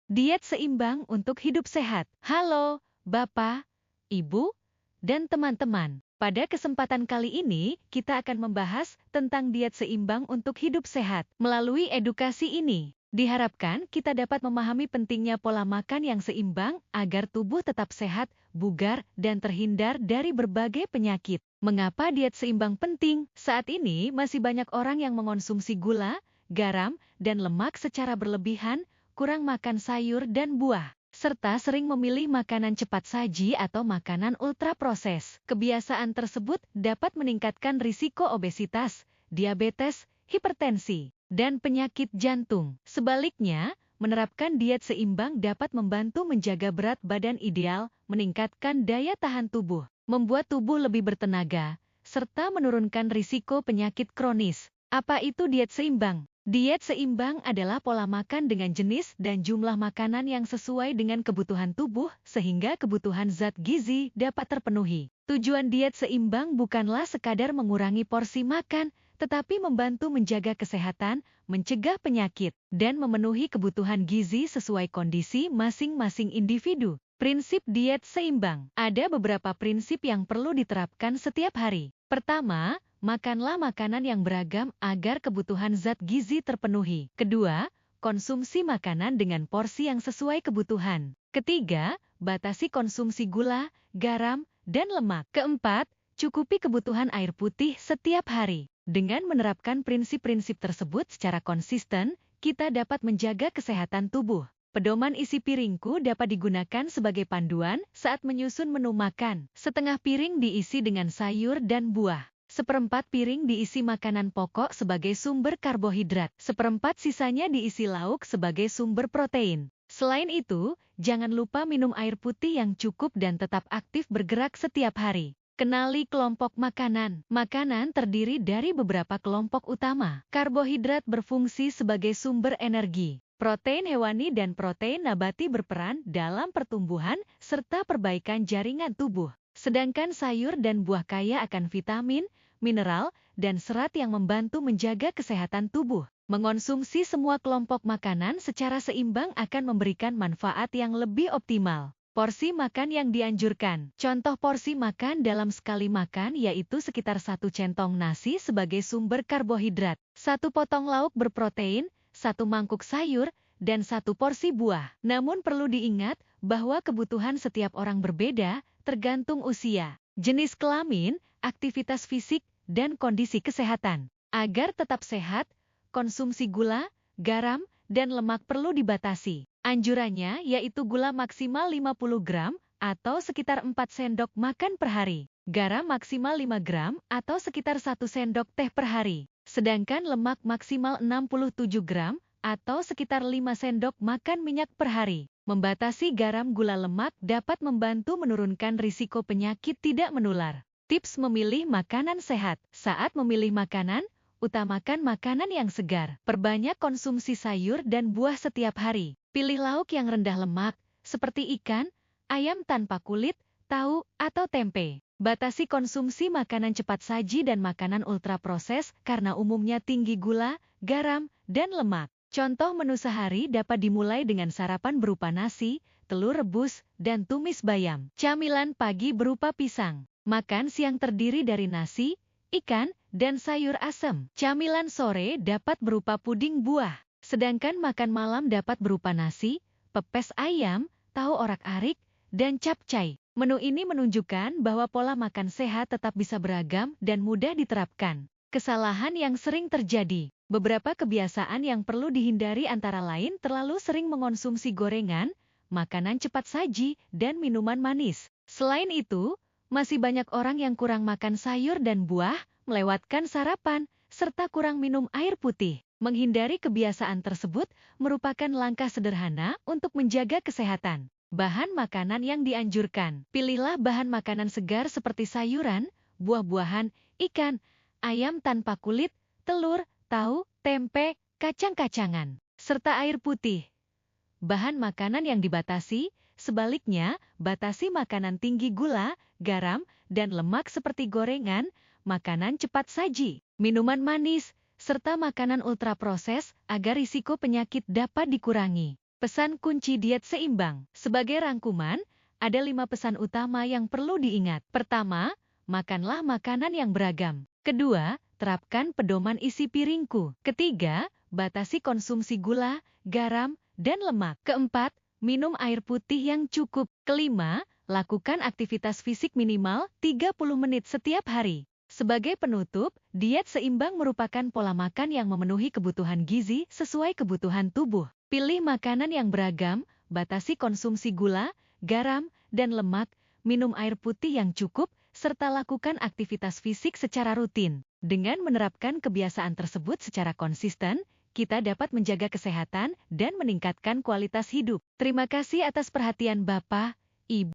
Diet seimbang untuk hidup sehat. Halo, Bapak, Ibu, dan teman-teman. Pada kesempatan kali ini, kita akan membahas tentang diet seimbang untuk hidup sehat. Melalui edukasi ini, diharapkan kita dapat memahami pentingnya pola makan yang seimbang agar tubuh tetap sehat, bugar, dan terhindar dari berbagai penyakit. Mengapa diet seimbang penting? Saat ini masih banyak orang yang mengonsumsi gula, garam, dan lemak secara berlebihan, kurang makan sayur dan buah, serta sering memilih makanan cepat saji atau makanan ultraproses. Kebiasaan tersebut dapat meningkatkan risiko obesitas, diabetes, hipertensi, dan penyakit jantung. Sebaliknya, menerapkan diet seimbang dapat membantu menjaga berat badan ideal, meningkatkan daya tahan tubuh, membuat tubuh lebih bertenaga, serta menurunkan risiko penyakit kronis. Apa itu diet seimbang? Diet seimbang adalah pola makan dengan jenis dan jumlah makanan yang sesuai dengan kebutuhan tubuh sehingga kebutuhan zat gizi dapat terpenuhi. Tujuan diet seimbang bukanlah sekadar mengurangi porsi makan, tetapi membantu menjaga kesehatan, mencegah penyakit, dan memenuhi kebutuhan gizi sesuai kondisi masing-masing individu. Prinsip diet seimbang. Ada beberapa prinsip yang perlu diterapkan setiap hari. Pertama, makanlah makanan yang beragam agar kebutuhan zat gizi terpenuhi. Kedua, konsumsi makanan dengan porsi yang sesuai kebutuhan. Ketiga, batasi konsumsi gula, garam, dan lemak. Keempat, cukupi kebutuhan air putih setiap hari. Dengan menerapkan prinsip-prinsip tersebut secara konsisten, kita dapat menjaga kesehatan tubuh. Pedoman isi piringku dapat digunakan sebagai panduan saat menyusun menu makan. Setengah piring diisi dengan sayur dan buah. Seperempat piring diisi makanan pokok sebagai sumber karbohidrat. Seperempat sisanya diisi lauk sebagai sumber protein. Selain itu, jangan lupa minum air putih yang cukup dan tetap aktif bergerak setiap hari. Kenali kelompok makanan. Makanan terdiri dari beberapa kelompok utama. Karbohidrat berfungsi sebagai sumber energi. Protein hewani dan protein nabati berperan dalam pertumbuhan serta perbaikan jaringan tubuh. Sedangkan sayur dan buah kaya akan vitamin, mineral, dan serat yang membantu menjaga kesehatan tubuh. Mengonsumsi semua kelompok makanan secara seimbang akan memberikan manfaat yang lebih optimal. Porsi makan yang dianjurkan. Contoh porsi makan dalam sekali makan yaitu sekitar 1 centong nasi sebagai sumber karbohidrat, 1 potong lauk berprotein, 1 mangkuk sayur, dan 1 porsi buah. Namun perlu diingat bahwa kebutuhan setiap orang berbeda, tergantung usia, jenis kelamin, aktivitas fisik, dan kondisi kesehatan. Agar tetap sehat, konsumsi gula, garam, dan lemak perlu dibatasi. Anjurannya yaitu gula maksimal 50 gram atau sekitar 4 sendok makan per hari. Garam maksimal 5 gram atau sekitar 1 sendok teh per hari. Sedangkan lemak maksimal 67 gram atau sekitar 5 sendok makan minyak per hari. Membatasi garam gula lemak dapat membantu menurunkan risiko penyakit tidak menular. Tips memilih makanan sehat. Saat memilih makanan, utamakan makanan yang segar. Perbanyak konsumsi sayur dan buah setiap hari. Pilih lauk yang rendah lemak, seperti ikan, ayam tanpa kulit, tahu, atau tempe. Batasi konsumsi makanan cepat saji dan makanan ultraproses karena umumnya tinggi gula, garam, dan lemak. Contoh menu sehari dapat dimulai dengan sarapan berupa nasi, telur rebus, dan tumis bayam. Camilan pagi berupa pisang. Makan siang terdiri dari nasi, ikan, dan sayur asam. Camilan sore dapat berupa puding buah. Sedangkan makan malam dapat berupa nasi, pepes ayam, tahu orak-arik, dan capcay. Menu ini menunjukkan bahwa pola makan sehat tetap bisa beragam dan mudah diterapkan. Kesalahan yang sering terjadi. Beberapa kebiasaan yang perlu dihindari antara lain terlalu sering mengonsumsi gorengan, makanan cepat saji, dan minuman manis. Selain itu, masih banyak orang yang kurang makan sayur dan buah, melewatkan sarapan, serta kurang minum air putih. Menghindari kebiasaan tersebut merupakan langkah sederhana untuk menjaga kesehatan. Bahan makanan yang dianjurkan. Pilihlah bahan makanan segar seperti sayuran, buah-buahan, ikan, ayam tanpa kulit, telur, tahu, tempe, kacang-kacangan, serta air putih. Bahan makanan yang dibatasi, sebaliknya, batasi makanan tinggi gula, garam, dan lemak seperti gorengan, makanan cepat saji, minuman manis, serta makanan ultraproses agar risiko penyakit dapat dikurangi. Pesan kunci diet seimbang. Sebagai rangkuman, ada 5 pesan utama yang perlu diingat. Pertama, makanlah makanan yang beragam. Kedua, terapkan pedoman isi piringku. Ketiga, batasi konsumsi gula, garam, dan lemak. Keempat, minum air putih yang cukup. Kelima, lakukan aktivitas fisik minimal 30 menit setiap hari. Sebagai penutup, diet seimbang merupakan pola makan yang memenuhi kebutuhan gizi sesuai kebutuhan tubuh. Pilih makanan yang beragam, batasi konsumsi gula, garam, dan lemak, minum air putih yang cukup, serta lakukan aktivitas fisik secara rutin. Dengan menerapkan kebiasaan tersebut secara konsisten, kita dapat menjaga kesehatan dan meningkatkan kualitas hidup. Terima kasih atas perhatian Bapak.